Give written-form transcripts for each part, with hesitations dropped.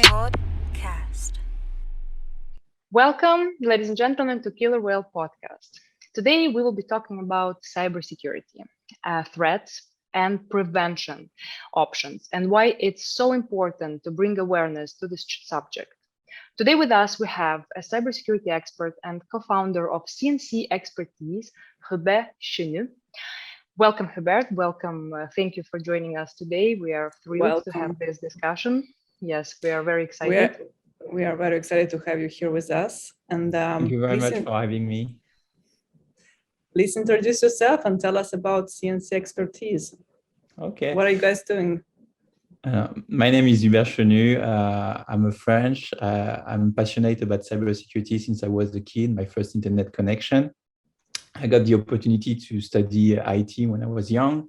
Podcast. Welcome, ladies and gentlemen, to Killer Whale Podcast. Today, we will be talking about cybersecurity, threats, and prevention options, and why it's so important to bring awareness to this subject. Today, with us, we have a cybersecurity expert and co founder of CNC Expertise, Hubert Chenut. Welcome, Hubert. Welcome. Thank you for joining us today. We are thrilled to have this discussion. Yes, we are very excited. We are very excited to have you here with us. And thank you very much for having me. Please introduce yourself and tell us about CNC Expertise. Okay. What are you guys doing? My name is Hubert Chenut. I'm a French. I'm passionate about cybersecurity since I was a kid, my first internet connection. I got the opportunity to study IT when I was young.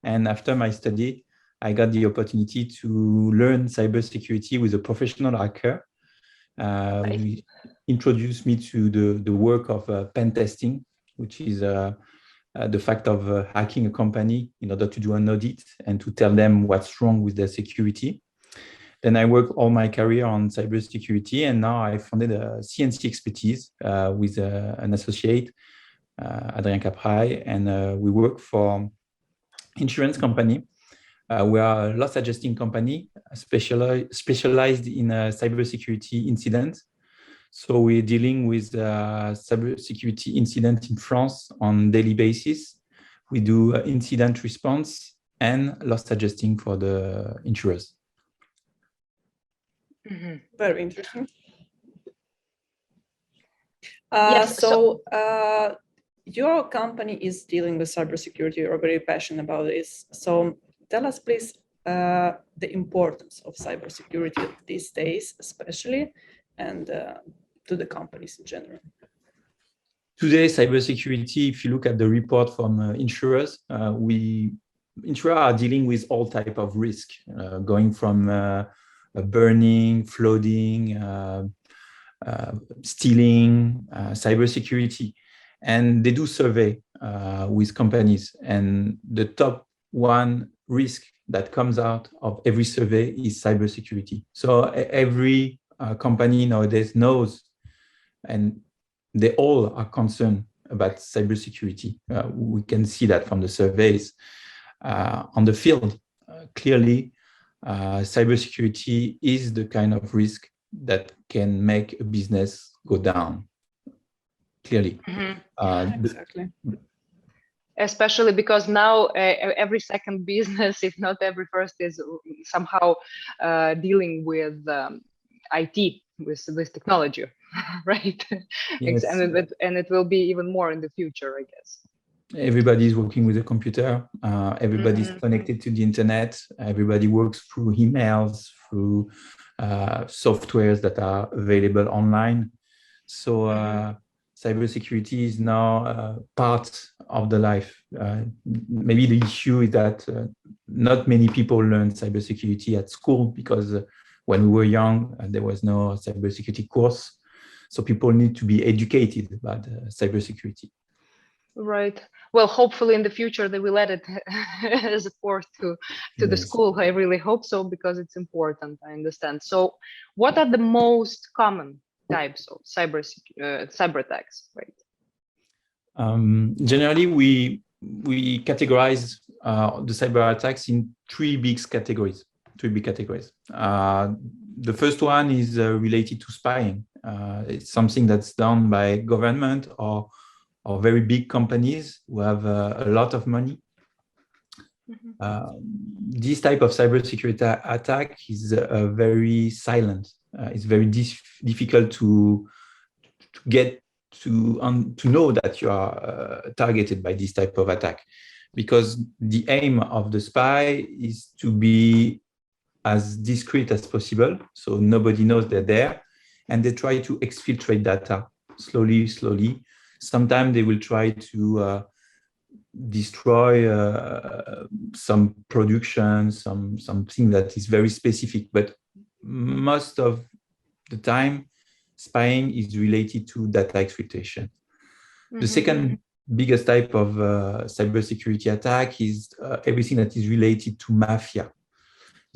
And after my study, I got the opportunity to learn cybersecurity with a professional hacker. He introduced me to the work of pen testing, which is the fact of hacking a company in order to do an audit and to tell them what's wrong with their security. Then I worked all my career on cybersecurity, and now I founded a CNC Expertise with an associate, Adrien Caprai, and we work for insurance company. We are a loss adjusting company specialized in cybersecurity incidents. So we're dealing with cybersecurity incident in France on daily basis. We do incident response and loss adjusting for the insurers. Mm-hmm. Very interesting. Yes, your company is dealing with cybersecurity. You're very passionate about this. So tell us, please, the importance of cybersecurity these days, especially, and to the companies in general. Today, cybersecurity, if you look at the report from insurers, insurers are dealing with all type of risk, going from burning, flooding, stealing, cybersecurity. And they do survey with companies, and the top one risk that comes out of every survey is cybersecurity. So every company nowadays knows, and they all are concerned about cybersecurity. We can see that from the surveys. On the field, clearly, cybersecurity is the kind of risk that can make a business go down. Clearly. Mm-hmm. Exactly. Especially because now every second business, if not every first, is somehow dealing with IT, with technology, right? Yes. And it will be even more in the future, I guess. Everybody's working with a computer. Everybody's connected to the internet. Everybody works through emails, through softwares that are available online. So cybersecurity is now part of the life. Maybe the issue is that not many people learn cybersecurity at school because when we were young, there was no cybersecurity course. So people need to be educated about cybersecurity. Right. Well, hopefully in the future they will add it as a course to the school. I really hope so, because it's important. I understand. So what are the most common types of cyber attacks, right? Generally, we categorize the cyber attacks in three big categories. The first one is related to spying. It's something that's done by government or very big companies who have a lot of money. This type of cybersecurity attack is very silent. It's very difficult to get to know that you are targeted by this type of attack, because the aim of the spy is to be as discreet as possible, so nobody knows they're there, and they try to exfiltrate data slowly. Sometimes they will try to destroy some production, something that is very specific, but most of the time, spying is related to data exfiltration. The second biggest type of cybersecurity attack is everything that is related to mafia.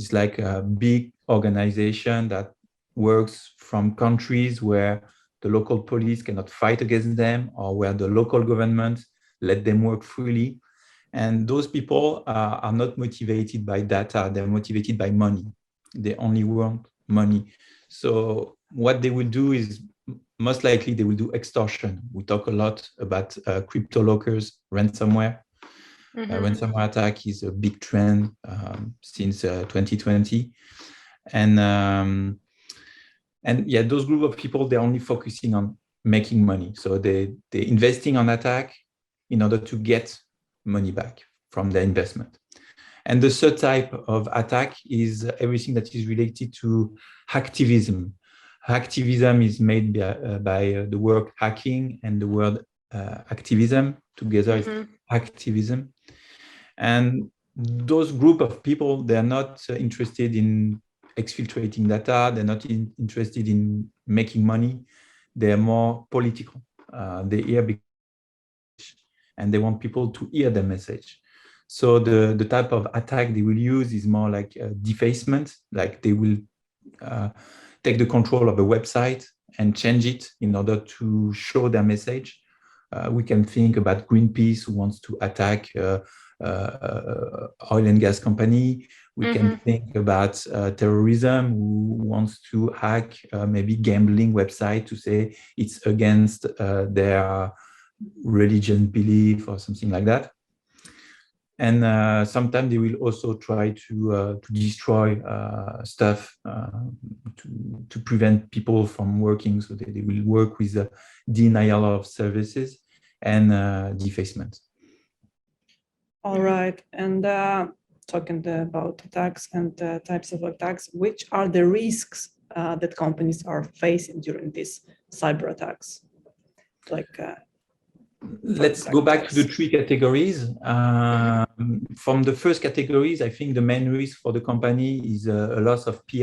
It's like a big organization that works from countries where the local police cannot fight against them, or where the local government let them work freely. And those people are not motivated by data, they're motivated by money. They only want money. So what they will do is, most likely they will do extortion. We talk a lot about crypto lockers, ransomware. Ransomware attack is a big trend since 2020. And yeah, those group of people, they're only focusing on making money. So they're investing on attack in order to get money back from their investment. And the third type of attack is everything that is related to hacktivism. Hacktivism is made by the word hacking and the word activism. Together is hacktivism. And those group of people, they're not interested in exfiltrating data. They're not interested in making money. They're more political. They hear and they want people to hear the message. So the type of attack they will use is more like defacement, like they will take the control of a website and change it in order to show their message. We can think about Greenpeace, who wants to attack oil and gas company. We can think about terrorism, who wants to hack maybe gambling website to say it's against their religion belief or something like that. And sometimes they will also try to destroy stuff to prevent people from working. So they will work with denial of services and defacement. All right. And talking about attacks and types of attacks, which are the risks that companies are facing during these cyber attacks? Let's go back to the three categories. From the first categories, I think the main risk for the company is a loss of IP,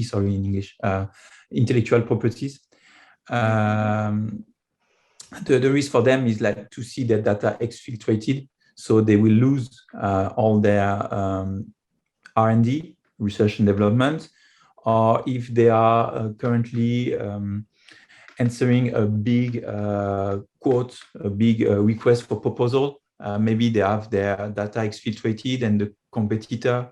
sorry, in English, intellectual properties. The risk for them is like to see their data exfiltrated, so they will lose all their R&D, research and development, or if they are currently answering a big quote, a big request for proposal. Maybe they have their data exfiltrated and the competitor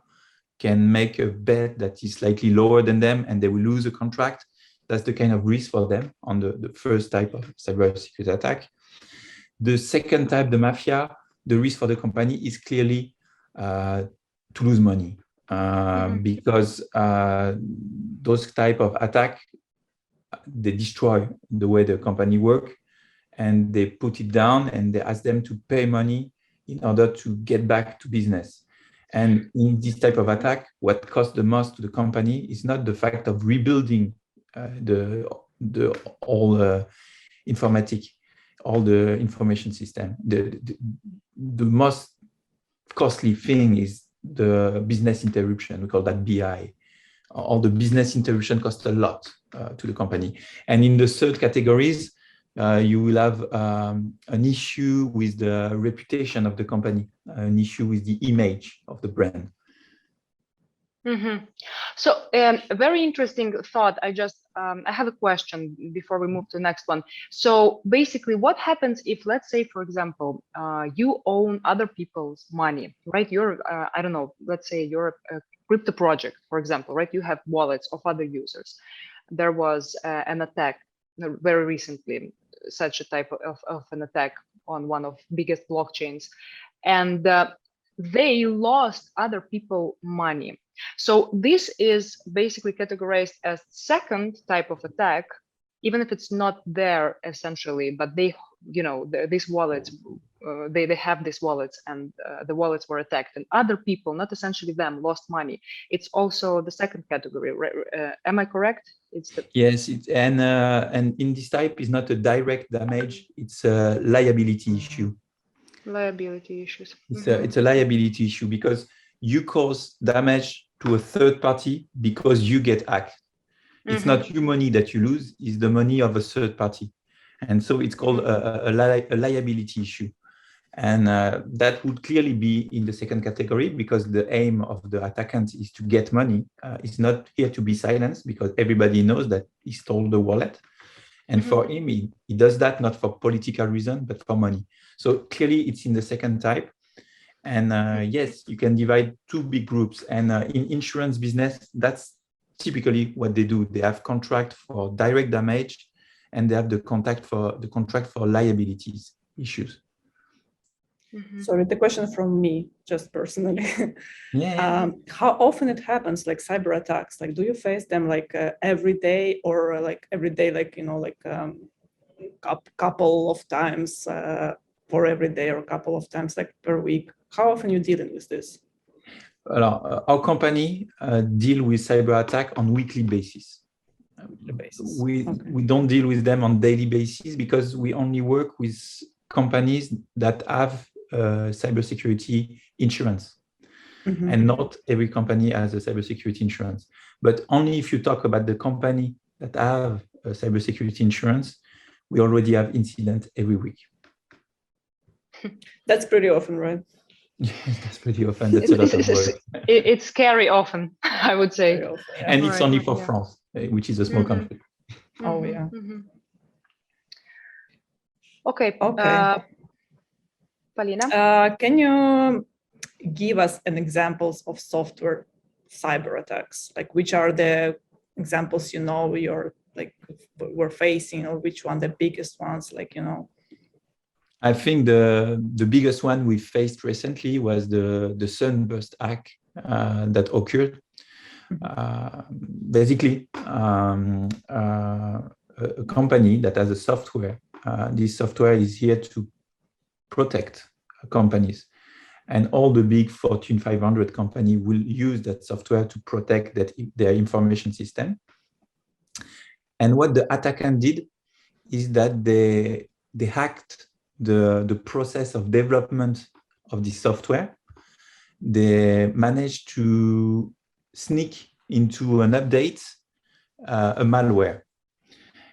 can make a bet that is slightly lower than them and they will lose a contract. That's the kind of risk for them on the first type of cybersecurity attack. The second type, the mafia, the risk for the company is clearly to lose money because those type of attack, they destroy the way the company work and they put it down and they ask them to pay money in order to get back to business. And in this type of attack, what costs the most to the company is not the fact of rebuilding the informatic, all the information system. The most costly thing is the business interruption. We call that BI. All the business interruption costs a lot to the company. And in the third categories, you will have an issue with the reputation of the company, an issue with the image of the brand. So a very interesting thought. I have a question before we move to the next one. So basically, what happens if, let's say, for example, you own other people's money, right? You're, I don't know, let's say you're a crypto project, for example, right? You have wallets of other users. There was an attack very recently, such a type of an attack on one of biggest blockchains, and they lost other people money. So this is basically categorized as second type of attack, even if it's not there essentially, but they, you know, these wallets, they have these wallets and the wallets were attacked and other people, not essentially them, lost money. It's also the second category. Am I correct? It's the... Yes, and in this type is not a direct damage, it's a liability issue. Liability issues. It's a liability issue because you cause damage to a third party because you get hacked. It's not your money that you lose, it's the money of a third party. And so it's called a liability issue. And that would clearly be in the second category, because the aim of the attackant is to get money. It's not here to be silenced, because everybody knows that he stole the wallet. And for him, he does that not for political reason, but for money. So clearly it's in the second type. And yes, you can divide two big groups. And in insurance business, that's typically what they do. They have contract for direct damage, and they have the contract for liabilities issues. Sorry, the question from me, just personally. Yeah. How often it happens, like cyber attacks? Like, do you face them like every day, or like every day, like, you know, like couple of times for every day, or a couple of times like per week? How often are you dealing with this? Our company deal with cyber attack on weekly basis. We don't deal with them on daily basis, because we only work with companies that have cybersecurity insurance. And not every company has a cybersecurity insurance. But only if you talk about the company that have a cybersecurity insurance, we already have incidents every week. That's pretty often, right? Yes, that's pretty often. That's a lot of work. It's scary often, I would say. Often, yeah. And it's only for France, which is a small country. Oh, yeah. Okay. Paulina? Can you give us an examples of software cyber attacks? Like, which are the examples, you know, we're facing, or which one the biggest ones, like, you know? I think the biggest one we faced recently was the Sunburst hack that occurred. Basically, a company that has a software. This software is here to protect companies, and all the big Fortune 500 companies will use that software to protect their information system. And what the attackant did is that they hacked the process of development of this software. They managed to sneak into an update a malware.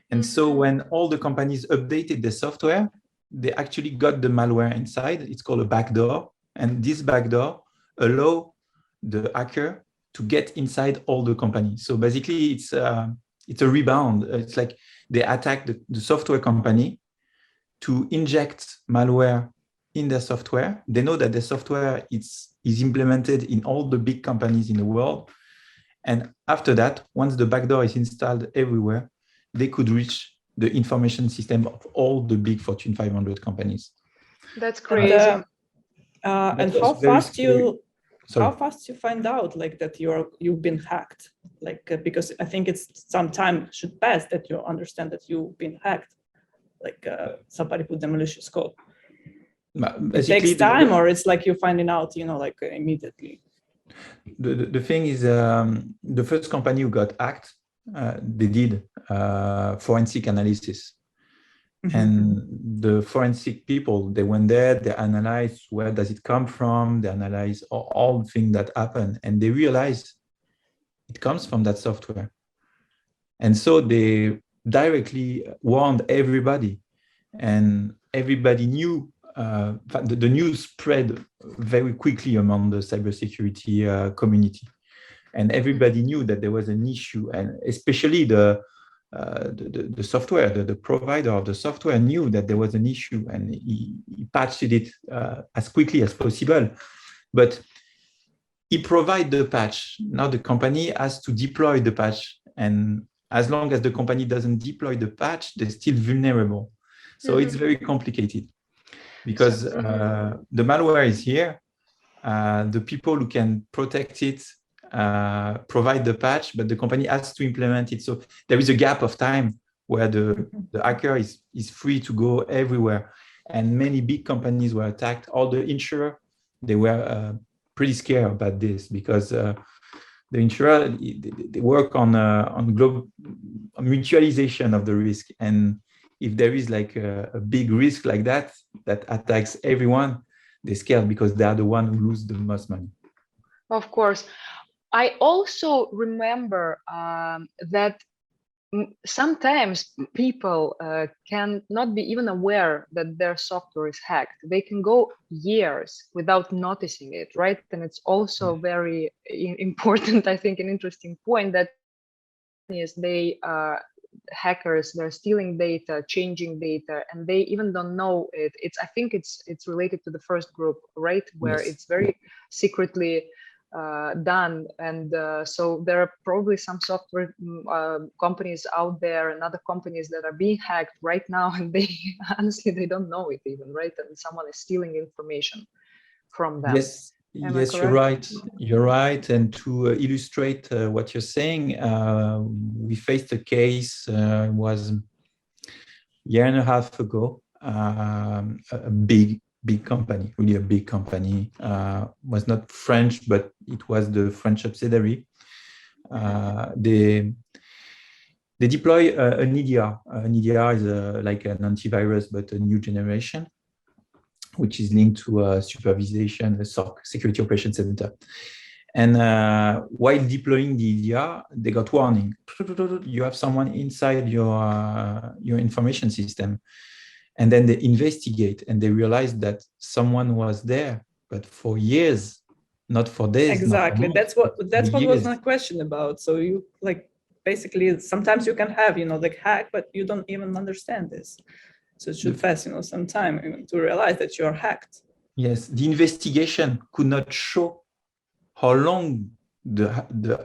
And so when all the companies updated the software, they actually got the malware inside. It's called a backdoor. And this backdoor allows the hacker to get inside all the companies. So basically, it's a rebound. It's like they attack the software company to inject malware in their software. They know that the software is implemented in all the big companies in the world. And after that, once the backdoor is installed everywhere, they could reach the information system of all the big Fortune 500 companies. That's crazy. And how fast you find out like that you've been hacked? Like because I think it's some time should pass that you understand that you've been hacked. Like somebody put the malicious code. It takes time, or it's like you're finding out, you know, like immediately. The thing is, the first company who got hacked, they did forensic analysis. And the forensic people, they went there, they analyzed where does it come from, they analyzed all the things that happened, and they realized it comes from that software. And so they directly warned everybody, and everybody knew. The news spread very quickly among the cybersecurity community, and everybody knew that there was an issue, and especially the software, the provider of the software knew that there was an issue, and he patched it as quickly as possible. But he provided the patch. Now the company has to deploy the patch, and as long as the company doesn't deploy the patch, they're still vulnerable. So it's very complicated. Because the malware is here, the people who can protect it provide the patch, but the company has to implement it. So there is a gap of time where the hacker is free to go everywhere. And many big companies were attacked. All the insurer, they were pretty scared about this, because the insurer, they work on global mutualization of the risk. And if there is like a big risk like that attacks everyone, they're scared because they are the one who lose the most money. Of course. I also remember that sometimes people can not be even aware that their software is hacked. They can go years without noticing it, right? And it's also very important, I think, an interesting point that is they hackers, they're stealing data, changing data, and they even don't know it. I think it's related to the first group, right? Where Yes. it's very secretly done, and so there are probably some software companies out there and other companies that are being hacked right now, and they honestly they don't know it even, right? And someone is stealing information from them. Yes, Am I yes, you're correct? right. You're right. And to illustrate what you're saying, we faced a case. It was a year and a half ago. A big company, really a big company. Was not French, but it was the French subsidiary. They deploy an EDR. An EDR is like an antivirus, but a new generation, which is linked to supervision, the SOC, Security Operations Center. And while deploying the EDR, they got warning. You have someone inside your information system. And then they investigate and they realize that someone was there, but for years, not for days. Exactly. Not for months, That's what was years. my question about. So you like basically sometimes you can have, like hack, but you don't even understand this. So it should pass, some time even to realize that you're hacked. Yes, the investigation could not show how long the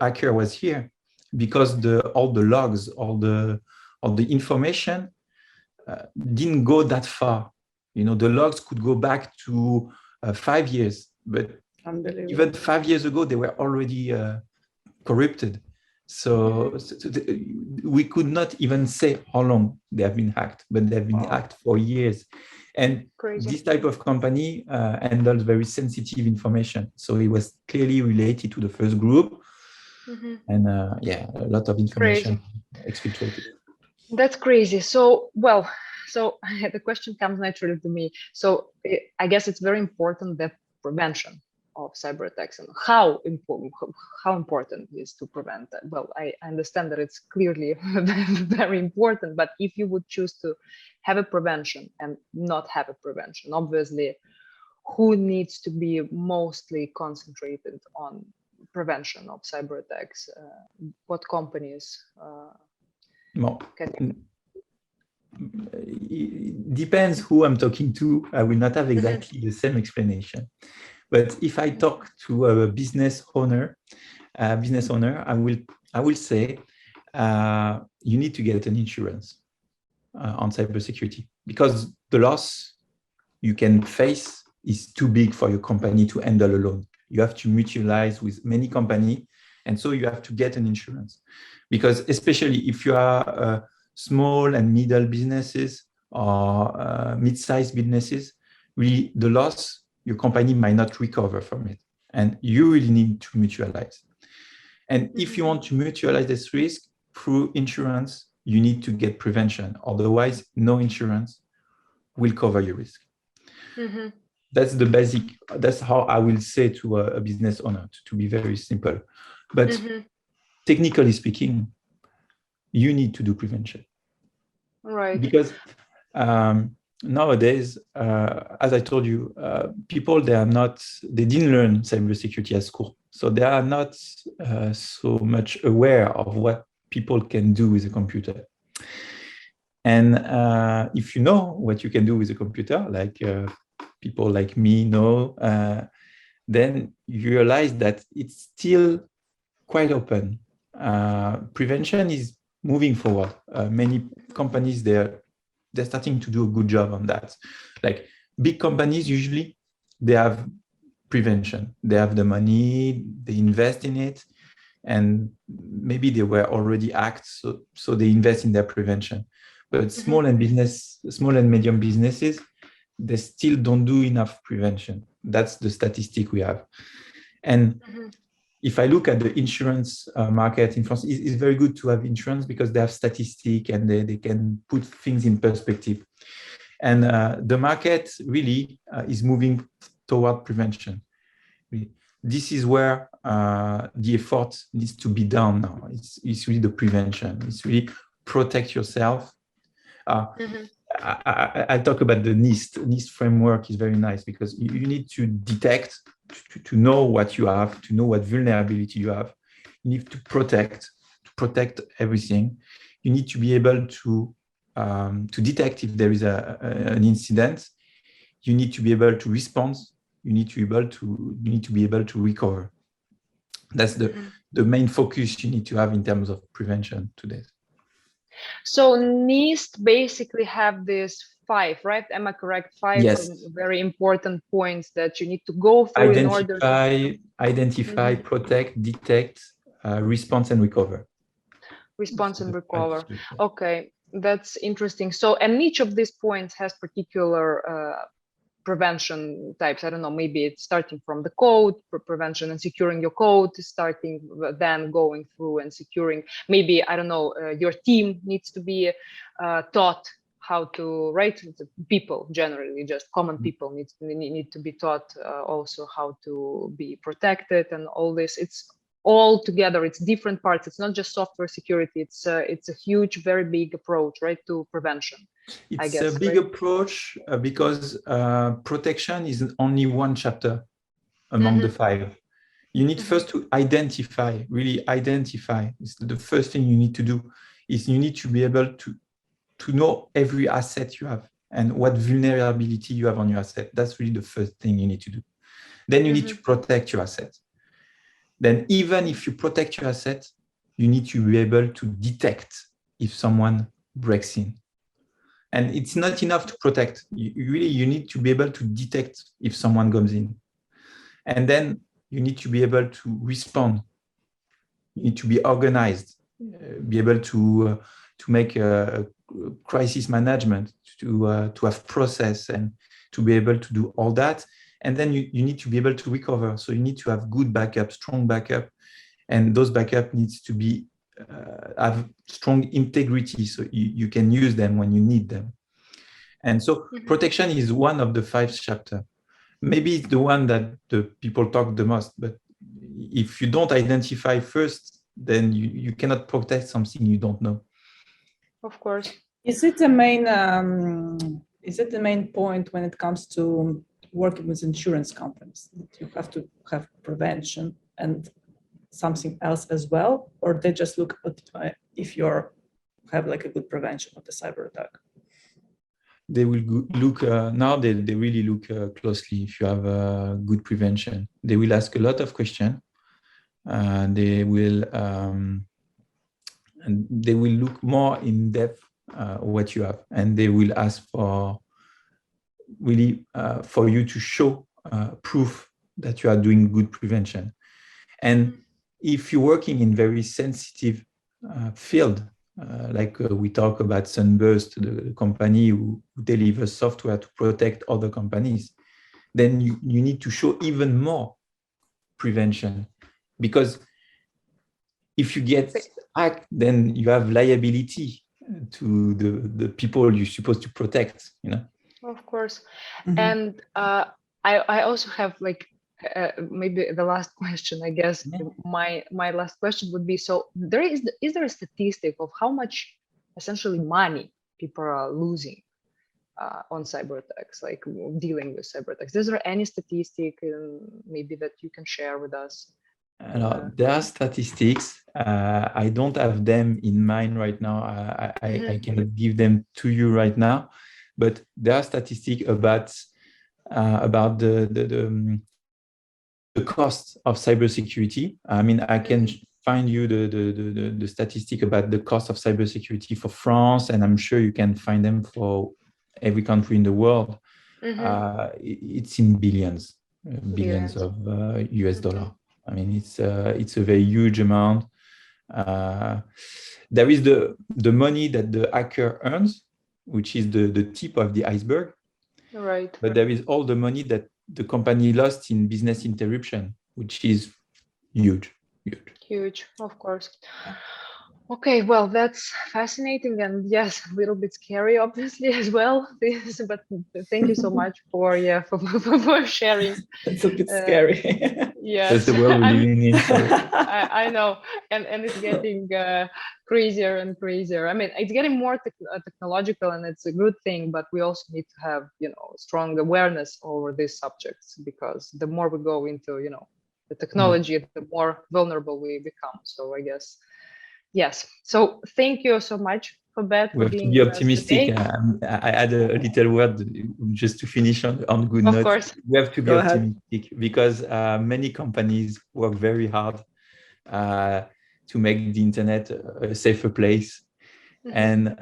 hacker was here, because all the logs, all the information didn't go that far. The logs could go back to 5 years, but even 5 years ago they were already corrupted. So we could not even say how long they have been hacked, but they have been hacked for years. And this type of company handles very sensitive information. So it was clearly related to the first group. And a lot of information exfiltrated. That's crazy. So the question comes naturally to me. So I guess it's very important that prevention of cyber attacks, and how important it is to prevent that. Well, I understand that it's clearly very important, but if you would choose to have a prevention and not have a prevention, obviously, who needs to be mostly concentrated on prevention of cyber attacks? What companies? It depends who I'm talking to. I will not have exactly the same explanation. But if I talk to a business owner, I will say you need to get an insurance on cybersecurity, because the loss you can face is too big for your company to handle alone. You have to mutualize with many companies, and so you have to get an insurance. Because especially if you are small and middle businesses or mid-sized businesses, really the loss, your company might not recover from it. And you really need to mutualize. And if you want to mutualize this risk through insurance, you need to get prevention. Otherwise, no insurance will cover your risk. That's the basic, that's how I will say to a business owner, to be very simple. But technically speaking, you need to do prevention. Right. Because nowadays, as I told you, people, they didn't learn cybersecurity at school. So they are not so much aware of what people can do with a computer. And if you know what you can do with a computer, like people like me know, then you realize that it's still quite open. Prevention is moving forward. Many companies, they're starting to do a good job on that. Like big companies, usually they have prevention. They have the money, they invest in it, and maybe they were already hacked, so they invest in their prevention. But small and medium businesses, they still don't do enough prevention. That's the statistic we have. And if I look at the insurance market in France, it's very good to have insurance because they have statistics and they can put things in perspective. And the market really is moving toward prevention. This is where the effort needs to be done now. It's really the prevention. It's really protect yourself. Mhm. I'll talk about the NIST. NIST framework is very nice because you need to detect, to know what you have, to know what vulnerability you have. You need to protect everything. You need to be able to detect if there is an incident. You need to be able to respond. You need to be able to recover. That's the main focus you need to have in terms of prevention today. So NIST basically have these 5, right? Am I correct? 5 Yes. Very important points that you need to go through in order to identify, protect, detect, response, and recover. Response and recover. Okay, that's interesting. So, and each of these points has particular prevention types. I don't know, maybe it's starting from the code prevention and securing your code, starting then going through and securing. Maybe, I don't know, your team needs to be taught how to, right? People generally, just common people need to be taught also how to be protected and all this. It's all together. It's different parts. It's not just software security. It's a huge, very big approach, right, to prevention. It's I guess, a big approach because protection is only one chapter among the 5. You need first to identify, really identify. It's the first thing you need to do is you need to be able to know every asset you have and what vulnerability you have on your asset. That's really the first thing you need to do. Then you need to protect your asset. Then even if you protect your asset, you need to be able to detect if someone breaks in. And it's not enough to protect. You need to be able to detect if someone comes in. And then you need to be able to respond. You need to be organized, be able to make a crisis management, to have process and to be able to do all that. And then you need to be able to recover. So you need to have good backup, strong backup. And those backup needs to be have strong integrity so you can use them when you need them. And so protection is one of the 5 chapters. Maybe it's the one that the people talk the most, but if you don't identify first, then you cannot protect something you don't know. Of course. Is it the main point when it comes to working with insurance companies that you have to have prevention and something else as well, or they just look at if you're have like a good prevention of the cyber attack? They will look now. They really look closely if you have good prevention. They will ask a lot of questions. They will look more in depth what you have, and they will ask for really for you to show proof that you are doing good prevention. And if you're working in very sensitive field, like we talk about Sunburst, the company who delivers software to protect other companies, then you need to show even more prevention. Because if you get hacked, then you have liability to the people you're supposed to protect, you know? Of course. And I also have like, maybe the last question, I guess. My last question would be, so is there a statistic of how much essentially money people are losing on cyber attacks, like dealing with cyber attacks? Is there any statistic maybe that you can share with us? There are statistics. I don't have them in mind right now. I cannot give them to you right now, but there are statistics about the cost of cybersecurity. I mean, I can find you the statistic about the cost of cybersecurity for France, and I'm sure you can find them for every country in the world. It's in billions of US dollar. I mean, it's a very huge amount. There is the money that the hacker earns, which is the tip of the iceberg. Right. But there is all the money that the company lost in business interruption, which is huge. Of course. Okay, well, that's fascinating, and yes, a little bit scary, obviously, as well. But thank you so much for sharing. It's a bit scary. Yes, That's the world we're living in. I know. and it's getting crazier and crazier. I mean, it's getting more technological, and it's a good thing, but we also need to have, strong awareness over these subjects, because the more we go into, the technology, the more vulnerable we become. So I guess, yes. So thank you so much, Hubert, We for have to being be with us optimistic. today. I add a little word just to finish on good Of note. course. We have to be Go ahead. optimistic, because many companies work very hard to make the internet a safer place. And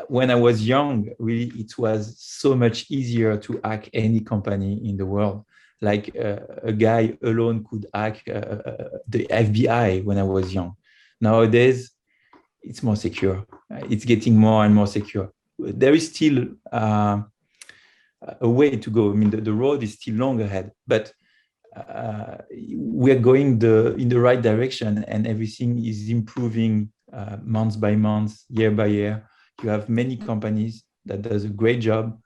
when I was young, really, it was so much easier to hack any company in the world. Like a guy alone could hack the FBI when I was young. Nowadays, it's more secure. It's getting more and more secure. There is still a way to go. I mean, the road is still long ahead, but we're going in the right direction, and everything is improving month by month, year by year. You have many companies that does a great job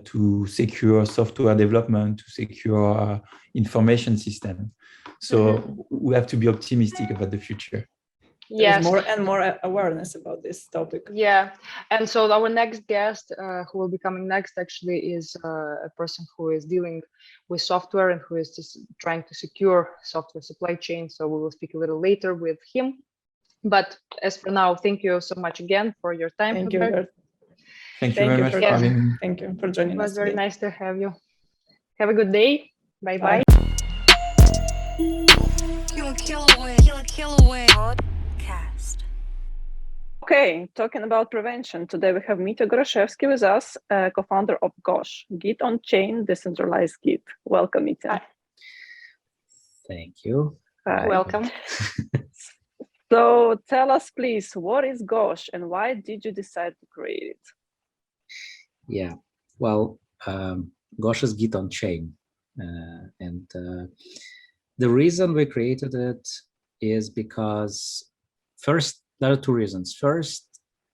to secure software development, to secure information system. So we have to be optimistic about the future. Yes. There's more and more awareness about this topic. Yeah, and so our next guest, who will be coming next, actually is a person who is dealing with software and who is just trying to secure software supply chain. So we will speak a little later with him. But as for now, thank you so much again for your time. Thank you. Hubert. Thank you very much for having me. Thank you for joining us. It was very today. nice to have you. Have a good day. Bye bye. Podcast. Okay, talking about prevention. Today we have Mitja with us, co-founder of Gosh, Git on Chain Decentralized Git. Welcome, Mitja. Hi. Thank you. Hi. Welcome. So tell us, please, what is Gosh and why did you decide to create it? Yeah, well, Gosh is Git on Chain. The reason we created it is because, first, there are two reasons. First,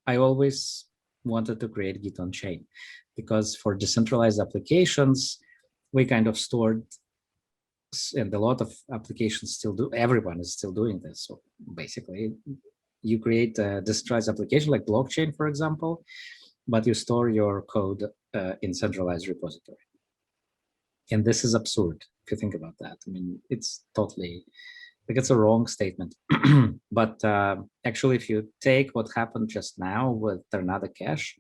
I always wanted to create Git on Chain because for decentralized applications, we kind of stored, and a lot of applications still do, everyone is still doing this. So basically, you create a decentralized application like blockchain, for example, but you store your code in centralized repository. And this is absurd if you think about that. I mean, it's totally, like, it's a wrong statement. But actually, if you take what happened just now with Tornado Cache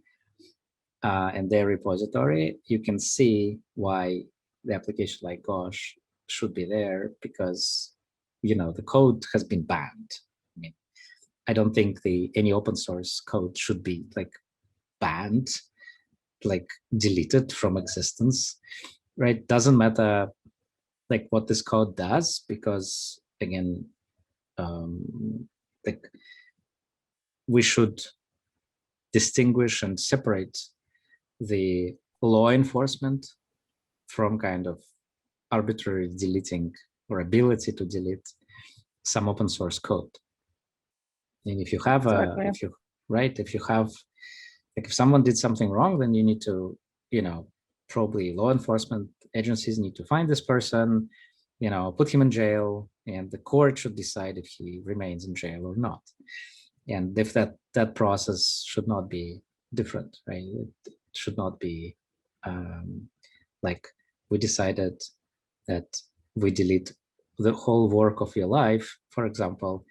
and their repository, you can see why the application like Gosh should be there, because, the code has been banned. I mean, I don't think any open source code should be like banned, like deleted from existence, right? Doesn't matter like what this code does, because again, like we should distinguish and separate the law enforcement from kind of arbitrary deleting or ability to delete some open source code. And if you have if someone did something wrong, then you need to, probably law enforcement agencies need to find this person, put him in jail, and the court should decide if he remains in jail or not. And if that process should not be different, right? It should not be like we decided that we delete the whole work of your life, for example,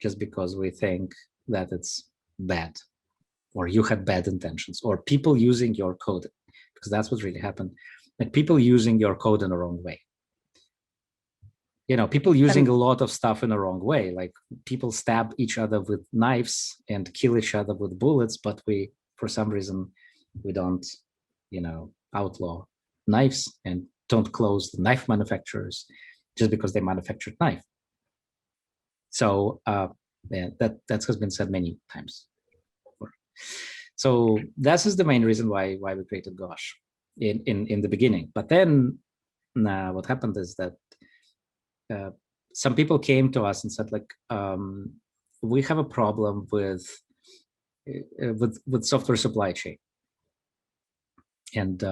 just because we think that it's bad, or you had bad intentions, or people using your code, because that's what really happened. Like people using your code in the wrong way. People using a lot of stuff in the wrong way. Like people stab each other with knives and kill each other with bullets, but for some reason, we don't, outlaw knives and don't close the knife manufacturers just because they manufactured knife. So that has been said many times. So that is the main reason why we created Gosh in the beginning. But then what happened is that some people came to us and said, like, we have a problem with software supply chain, and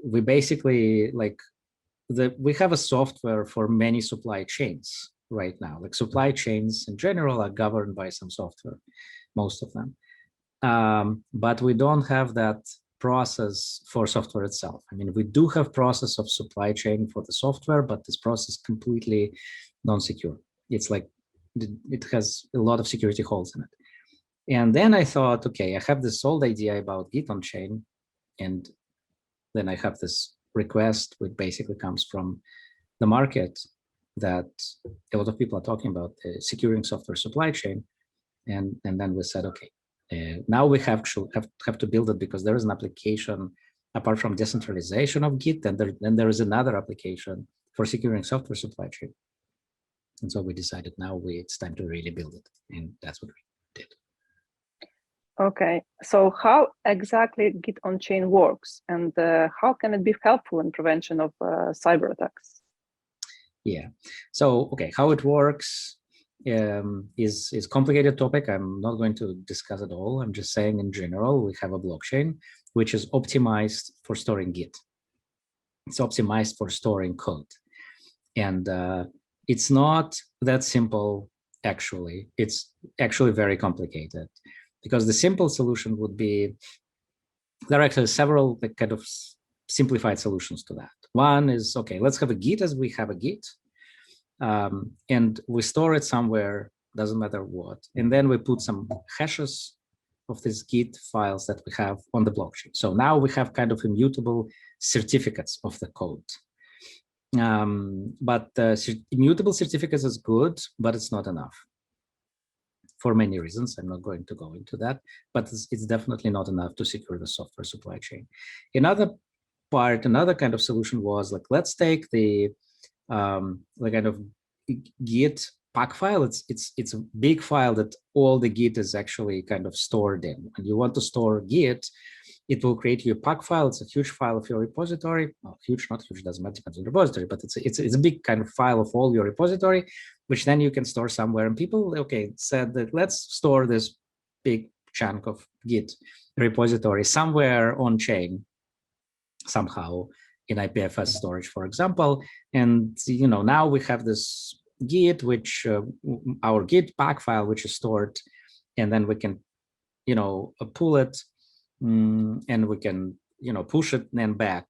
we basically we have a software for many supply chains, right now. Like supply chains in general are governed by some software, most of them. But we don't have that process for software itself. I mean, we do have process of supply chain for the software, but this process completely non-secure. It's like, it has a lot of security holes in it. And then I thought, okay, I have this old idea about Git on chain, and then I have this request, which basically comes from the market, that a lot of people are talking about securing software supply chain. And then we said, okay, now we have to build it, because there is an application apart from decentralization of Git, and then there is another application for securing software supply chain. And so we decided now it's time to really build it, and that's what we did. Okay, so how exactly Git on chain works, and how can it be helpful in prevention of cyber attacks? Yeah, so okay, how it works is a complicated topic. I'm not going to discuss it all. I'm just saying in general, we have a blockchain which is optimized for storing Git. It's optimized for storing code, and it's not that simple. Actually, it's actually very complicated, because the simple solution would be, there are actually several kind of simplified solutions to that. One is, okay, let's have a Git as we have a Git, and we store it somewhere, doesn't matter what, and then we put some hashes of these Git files that we have on the blockchain. So now we have kind of immutable certificates of the code. But immutable certificates is good, but it's not enough for many reasons. I'm not going to go into that, but it's definitely not enough to secure the software supply chain. Another kind of solution was like, let's take the kind of Git pack file. It's a big file that all the Git is actually kind of stored in. And you want to store Git, it will create you a pack file. It's a huge file of your repository. Well, huge, not huge, doesn't matter, depends on the repository, but it's a big kind of file of all your repository, which then you can store somewhere. And people, okay, said that let's store this big chunk of Git repository somewhere on chain, somehow in IPFS storage, for example. And now we have this Git, which our Git pack file, which is stored, and then we can pull it, and we can push it and then back.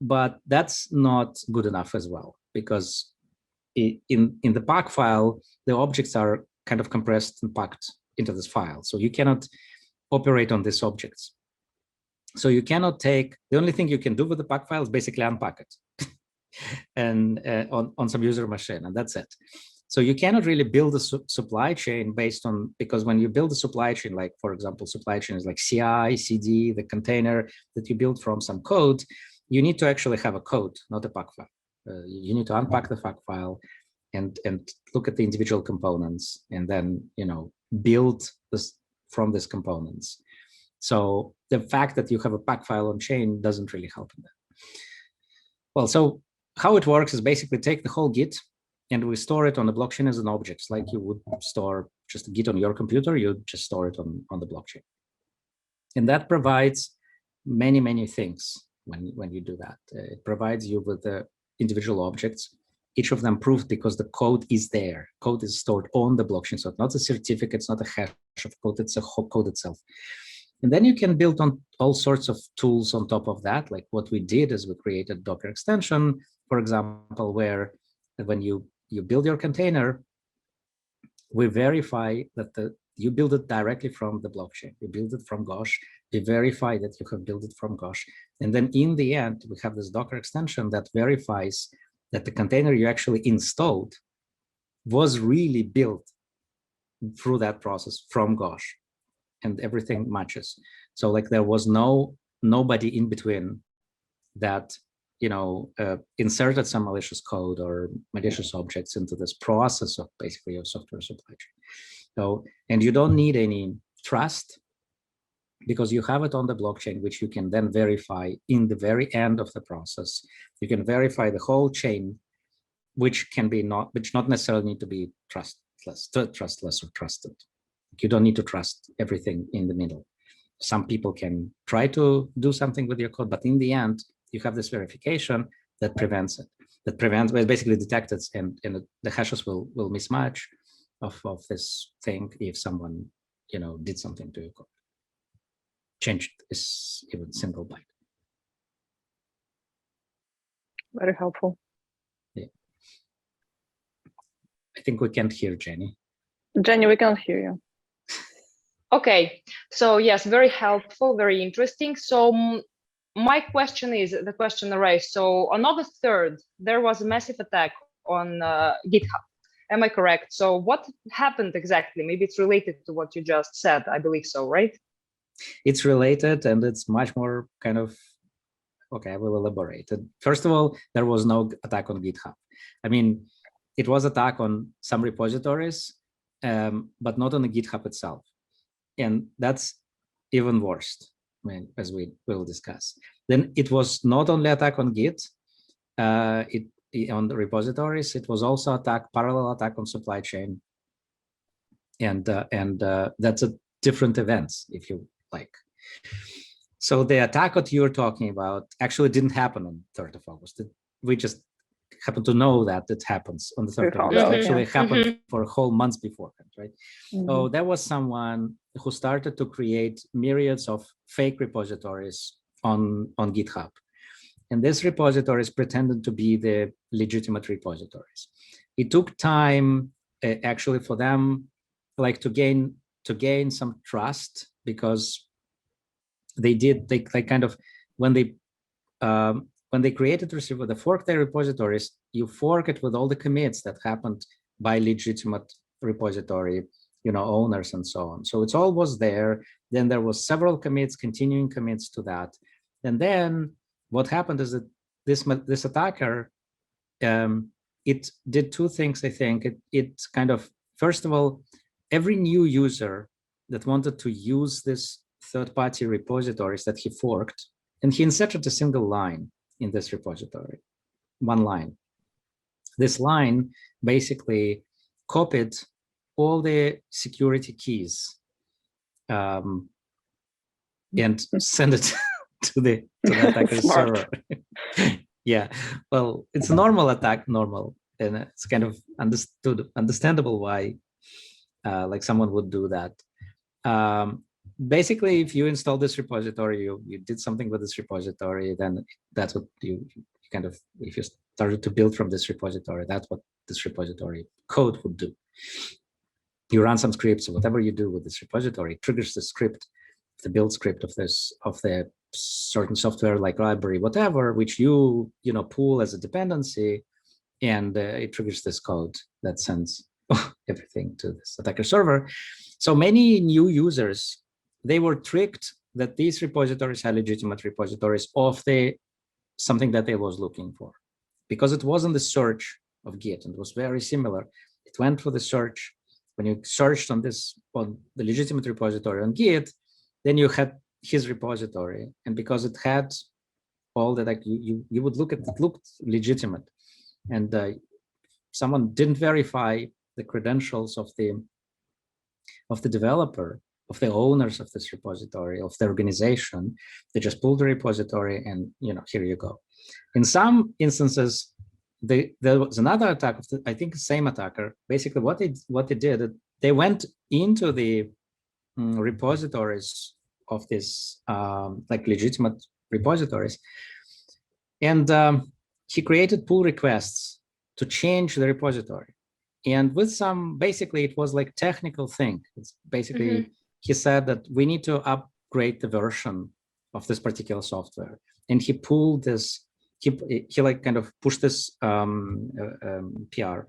But that's not good enough as well, because in the pack file, the objects are kind of compressed and packed into this file, so you cannot operate on these objects. So you cannot take, the only thing you can do with the pack file is basically unpack it and on some user machine, and that's it. So you cannot really build a supply chain based on, because when you build a supply chain, like for example, supply chain is like CI, CD, the container that you build from some code, you need to actually have a code, not a pack file. You need to unpack the pack file and look at the individual components, and then build this from these components. So the fact that you have a pack file on chain doesn't really help in that. Well, so how it works is basically take the whole Git, and we store it on the blockchain as an object, like you would store just a Git on your computer. You just store it on the blockchain, and that provides many things when you do that. It provides you with the individual objects, each of them proved because the code is there. Code is stored on the blockchain, so it's not a certificate, it's not a hash of code, it's a whole code itself. And then you can build on all sorts of tools on top of that. Like what we did is we created Docker extension, for example, where when you build your container, we verify that you build it directly from the blockchain. You build it from Gosh. We verify that you have built it from Gosh. And then in the end, we have this Docker extension that verifies that the container you actually installed was really built through that process from Gosh, and everything matches. So like there was nobody in between that inserted some malicious code or malicious objects into this process of basically your software supply chain. So, and you don't need any trust, because you have it on the blockchain, which you can then verify in the very end of the process. You can verify the whole chain, which not necessarily need to be trustless or trusted. You don't need to trust everything in the middle. Some people can try to do something with your code, but in the end, you have this verification that prevents it. that prevents, well, basically detects it, and the hashes will mismatch of this thing if someone, did something to your code. Changed is even single byte. Very helpful. Yeah. I think we can't hear Jenny. Jenny, we can't hear you. Okay, so yes, very helpful, very interesting. So my question is, the question arose, so on August 3rd, there was a massive attack on GitHub. Am I correct? So what happened exactly? Maybe it's related to what you just said. I believe so, right? It's related, and it's much more kind of, okay, I will elaborate. First of all, there was no attack on GitHub. I mean, it was attack on some repositories, but not on the GitHub itself. And that's even worse, I mean, as we will discuss. Then it was not only attack on Git, on the repositories, it was also parallel attack on supply chain. And that's a different events, if you like. So the attack that you're talking about actually didn't happen on 3rd of August. We just happen to know that it happens on the 3rd of August. It actually happened for a whole month beforehand, right? So there was someone who started to create myriads of fake repositories on GitHub. And these repositories pretended to be the legitimate repositories. It took time actually for them like to gain some trust, because they kind of, when they created the fork their repositories, you fork it with all the commits that happened by legitimate repository, owners and so on. So it's all was there. Then there was several commits, continuing commits to that. And then what happened is that this attacker, it did two things, I think. It kind of, first of all, every new user that wanted to use this third-party repositories that he forked, and he inserted a single line in this repository, one line. This line basically copied all the security keys and sent it to the attacker's server. Yeah, well, it's a normal attack, and it's kind of understandable why like someone would do that. Basically, if you install this repository, you did something with this repository, then that's what you kind of, if you started to build from this repository, that's what this repository code would do. You run some scripts, or whatever you do with this repository triggers the script, the build script of the certain software like library, whatever, which you pull as a dependency, and it triggers this code that sends everything to this attacker server. So many new users, they were tricked that these repositories are legitimate repositories of something that they was looking for, because it wasn't the search of Git, and it was very similar. It went for the search. When you searched on the legitimate repository on Git, then you had his repository, and because it had all that, like you would look at it, looked legitimate, and someone didn't verify the credentials of the developer, of the owners of this repository, of the organization. They just pulled the repository, and here you go. In some instances, there was another attack of I think the same attacker. Basically, what they did, they went into the repositories of this like legitimate repositories, and he created pull requests to change the repository. And with some, basically, it was like technical thing. It's basically, he said that we need to upgrade the version of this particular software. And he pulled this, he like kind of pushed this PR.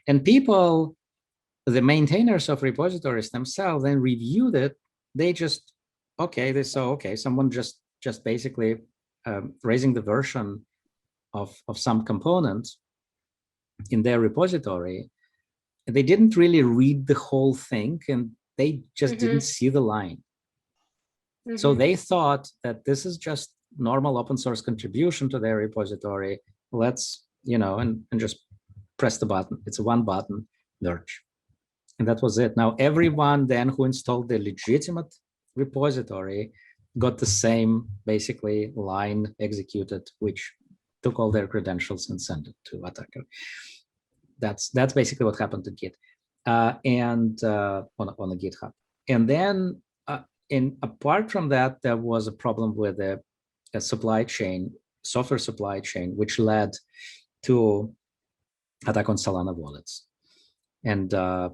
And people, the maintainers of repositories themselves, then reviewed it. They just, they saw, someone just basically raising the version of some components in their repository. They didn't really read the whole thing, and they just didn't see the line. So they thought that this is just normal open source contribution to their repository. Let's, and just press the button. It's a one button merge. And that was it. Now, everyone then who installed the legitimate repository got the same basically line executed, which took all their credentials and sent it to attacker. That's basically what happened to Git, and on the GitHub. And then, apart from that, there was a problem with a supply chain, software supply chain, which led to attack on Solana wallets. And a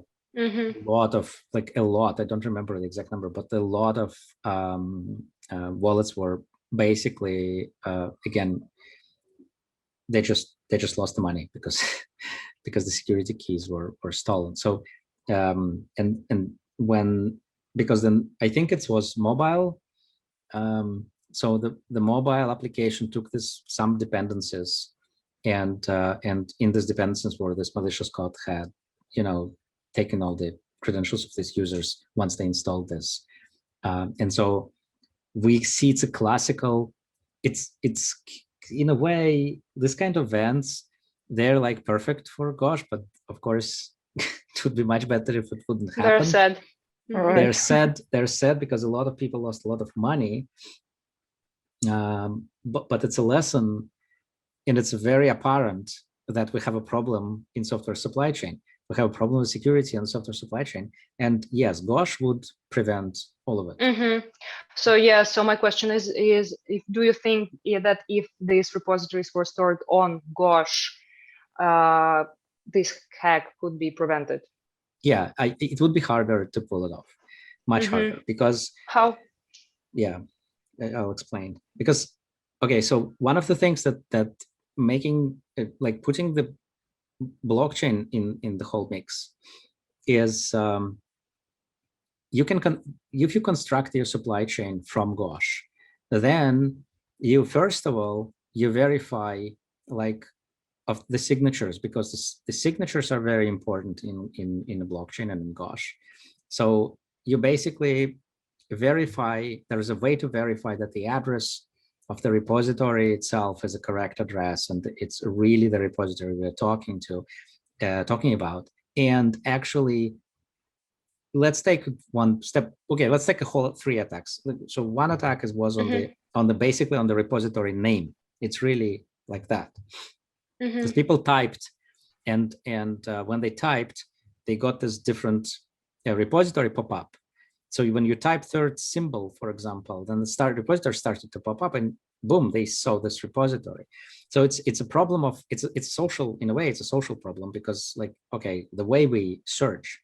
lot, I don't remember the exact number, but a lot of wallets were basically, again, they just lost the money because because the security keys were stolen. So because then I think it was mobile. So the mobile application took some dependencies, and in these dependencies were this malicious code had, taken all the credentials of these users once they installed this. And so we see it's a classical, it's in a way, this kind of events, they're like perfect for Gosh, but of course it would be much better if it wouldn't happen. They're sad. Right. They're sad because a lot of people lost a lot of money. But it's a lesson, and it's very apparent that we have a problem in software supply chain. We have a problem with security and software supply chain. And yes, Gosh would prevent all of it. So my question is do you think that if these repositories were stored on Gosh, this hack could be prevented? Yeah, it would be harder to pull it off, much harder, because how? Yeah, I'll explain. Because okay, so one of the things that making putting the blockchain in the whole mix is you can if you construct your supply chain from Gosh, then you first of all you verify of the signatures, because the signatures are very important in the blockchain and in Gosh. So you basically verify, there is a way to verify that the address of the repository itself is a correct address, and it's really the repository we're talking about. And actually, let's take one step. Okay, let's take a whole 3 attacks. So one attack was on the basically on the repository name. It's really like that. Because people typed, and when they typed, they got this different repository pop-up. So when you type third symbol, for example, then the repository started to pop up, and boom, they saw this repository. So it's a problem of it's social, in a way. It's a social problem, because the way we search,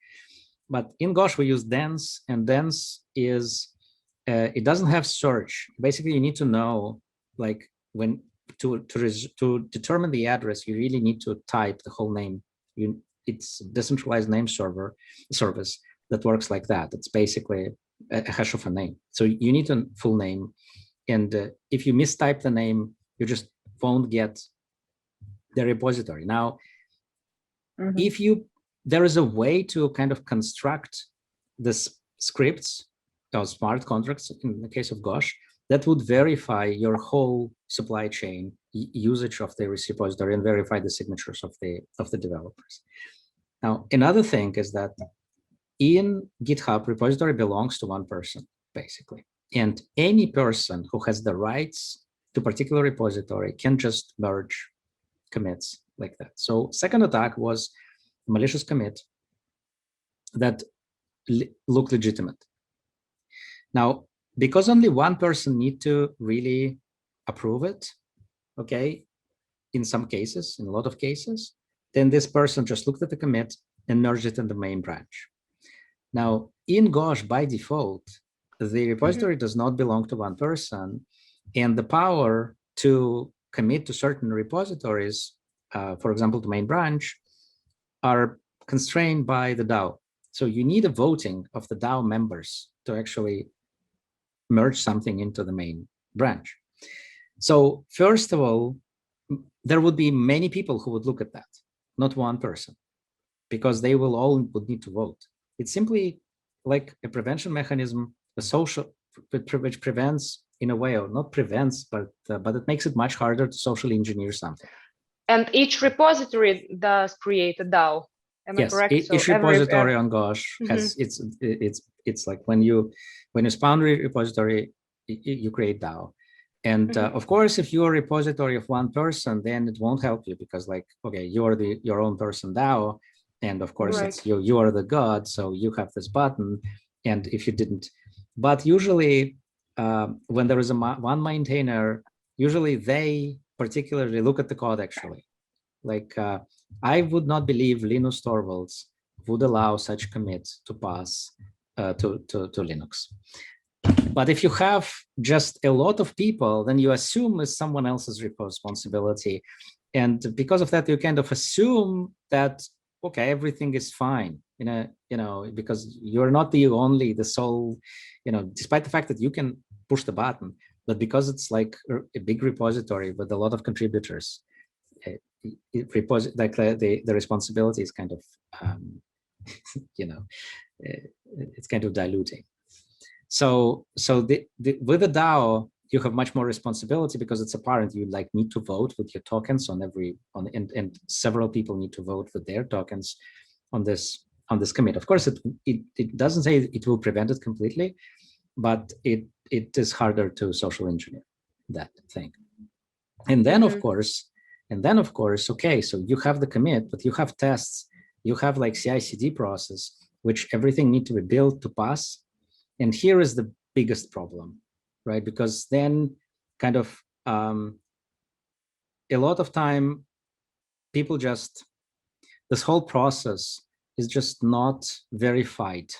but in Gosh we use dense, and dense is it doesn't have search. Basically, you need to know when to determine the address, you really need to type the whole name. It's decentralized name service that works like that. It's basically a hash of a name. So you need a full name, and if you mistype the name, you just won't get the repository. Now, if there is a way to kind of construct this scripts or smart contracts in the case of Gosh that would verify your whole supply chain usage of the repository and verify the signatures of the developers. Now, another thing is that in GitHub, repository belongs to one person, basically. And any person who has the rights to a particular repository can just merge commits like that. So second attack was a malicious commit that looked legitimate. Now, because only one person need to really approve it, okay, in some cases, in a lot of cases, then this person just looked at the commit and merged it in the main branch. Now, in Gosh, by default, the repository does not belong to one person, and the power to commit to certain repositories, for example, the main branch, are constrained by the DAO. So you need a voting of the DAO members to actually merge something into the main branch. So first of all, there would be many people who would look at that, not one person, because they would need to vote. It's simply like a prevention mechanism, a social, which prevents, in a way, or not prevents, but it makes it much harder to socially engineer something. And each repository does create a DAO. Am I correct? Each repository on Gosh has it's like when you spawn a repository, you create DAO. And of course, if you're a repository of one person, then it won't help you because, like, okay, you're your own person DAO, and of course, Right. it's you are the god, so you have this button. And if you didn't, but usually when there is one maintainer, usually they particularly look at the code. Actually, like I would not believe Linus Torvalds would allow such commits to pass to Linux. But if you have just a lot of people, then you assume it's someone else's responsibility. And because of that, you kind of assume that, okay, everything is fine, because you're not the sole, despite the fact that you can push the button, but because it's like a big repository with a lot of contributors, the responsibility is kind of, it's kind of diluting. So with the DAO, you have much more responsibility because it's apparent you need to vote with your tokens and several people need to vote with their tokens on this commit. Of course, it doesn't say it will prevent it completely, but it is harder to social engineer that thing. And then of course, okay, so you have the commit, but you have tests, you have like CI/CD process, which everything need to be built to pass. And here is the biggest problem, right? Because then kind of a lot of time, people this whole process is just not verified.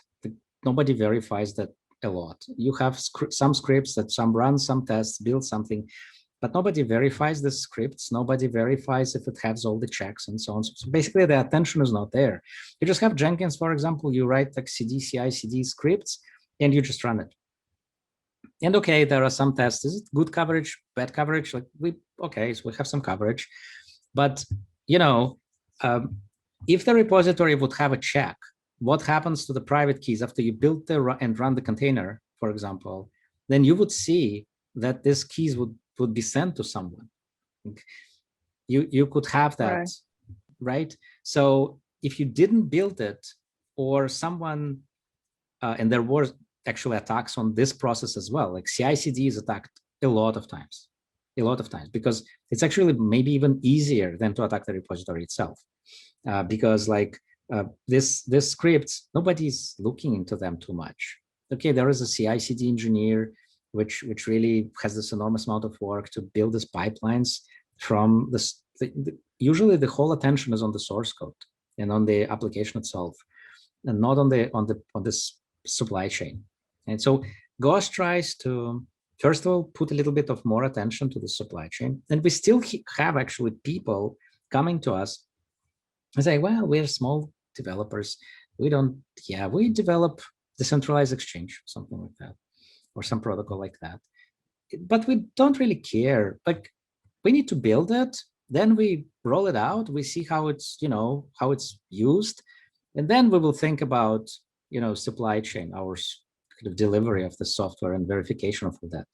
Nobody verifies that a lot. You have some scripts that some run some tests, build something, but nobody verifies the scripts. Nobody verifies if it has all the checks and so on. So basically the attention is not there. You just have Jenkins, for example, you write like CI/CD scripts, and you just run it. And okay, there are some tests. Is it good coverage, bad coverage? So we have some coverage. But, if the repository would have a check, what happens to the private keys after you build and run the container, for example, then you would see that these keys would be sent to someone. You could have that, right? So if you didn't build it, or someone, and there were actually attacks on this process as well. Like CI/CD is attacked a lot of times, because it's actually maybe even easier than to attack the repository itself, because this scripts, nobody's looking into them too much. Okay, there is a CI/CD engineer which really has this enormous amount of work to build these pipelines from this. Usually, the whole attention is on the source code and on the application itself, and not on this supply chain. And so Ghost tries to, first of all, put a little bit of more attention to the supply chain. And we still have actually people coming to us and say, well, we're small developers. We develop decentralized exchange, something like that, or some protocol like that. But we don't really care. Like, we need to build it, then we roll it out, we see how it's used, and then we will think about, supply chain, our kind of delivery of the software and verification of that.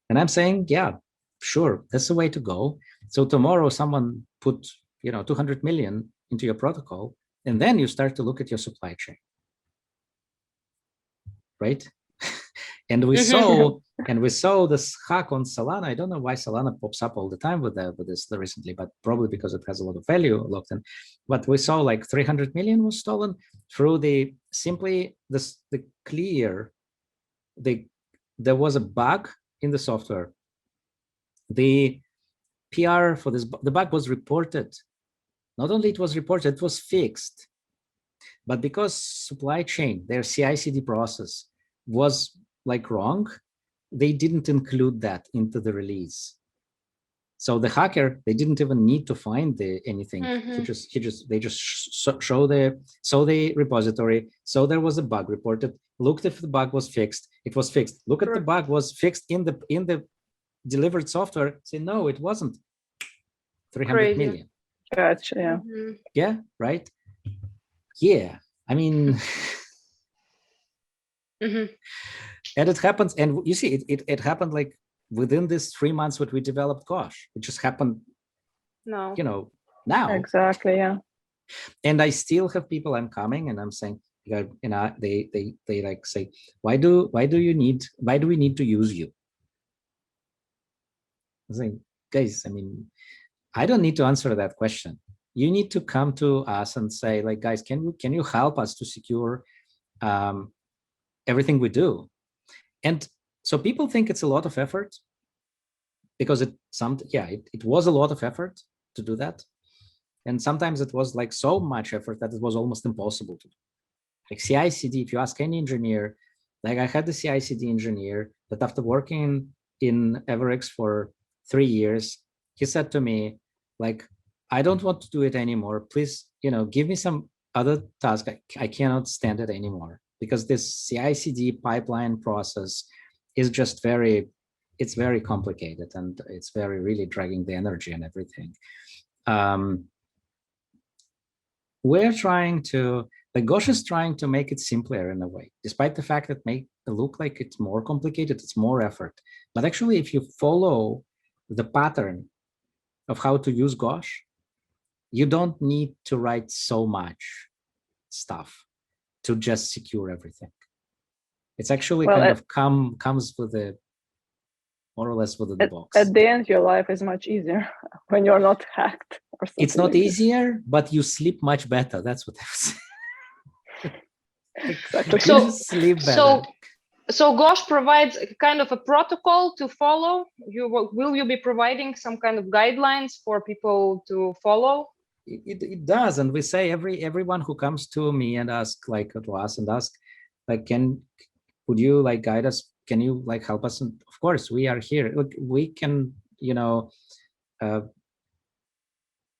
And I'm saying, yeah, sure, that's the way to go. So tomorrow someone put, 200 million into your protocol, and then you start to look at your supply chain, right? And we saw this hack on Solana. I don't know why Solana pops up all the time with this recently, but probably because it has a lot of value locked in. But we saw like 300 million was stolen through there was a bug in the software. The PR for the bug was reported. Not only it was reported, it was fixed. But because supply chain, their CI/CD process was wrong, they didn't include that into the release. So the hacker, they didn't even need to find anything. They just saw the repository. So there was a bug reported. Looked if the bug was fixed. It was fixed. Look at the bug was fixed in the delivered software. Say no, it wasn't. 300 million. Gotcha. Yeah. Yeah. Right. Yeah. I mean. And it happens, and you see, it happened like within this 3 months what we developed Gosh. It just happened now. Exactly, yeah. And I still have people, I'm coming and I'm saying, they like say, why do we need to use you? was like, guys, I mean, I don't need to answer that question. You need to come to us and say, like, guys, can you help us to secure everything we do? And so people think it's a lot of effort because it was a lot of effort to do that. And sometimes it was like so much effort that it was almost impossible to do. Like CI/CD, if you ask any engineer, like I had the CI/CD engineer that after working in Everex for 3 years, he said to me, like, I don't want to do it anymore. Please, give me some other task. I cannot stand it anymore because this CI/CD pipeline process is just very complicated and it's really dragging the energy and everything. We're trying to, like Gosh is trying to make it simpler in a way, despite the fact that it may look like it's more complicated, it's more effort. But actually, if you follow the pattern of how to use Gosh, you don't need to write so much stuff to just secure everything. It's actually comes with a more or less with the box. At the end, your life is much easier when you're not hacked or something. It's not like easier, but you sleep much better. That's what I was saying. Exactly. So- sleep better. So Gosh provides a kind of a protocol to follow. Will you be providing some kind of guidelines for people to follow? It does, and we say everyone who comes to me and ask like, would you like guide us? Can you like help us? And of course, we are here. Look, we can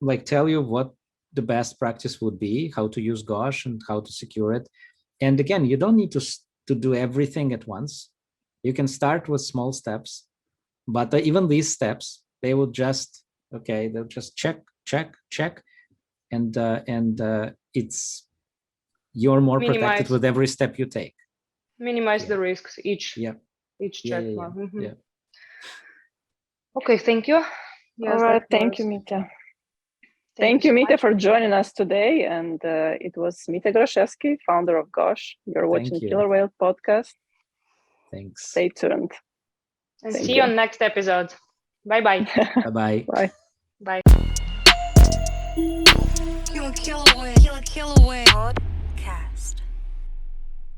like tell you what the best practice would be, how to use Gosh and how to secure it. And again, you don't need to do everything at once. You can start with small steps, but even these steps, they'll just check, and it's you're more protected with every step you take. Minimize the risks each check. Yeah. Mhm. Okay, thank you. All right, thank you, Mitja. Thank you, so Mitja, much. for joining us today. And it was Mitja Groszewski, founder of Gosh. You're watching you. Killer Whale podcast. Thanks. Stay tuned. And Thank see you. you on next episode. Bye-bye. Bye-bye. Bye. Bye. Killer Whale Podcast.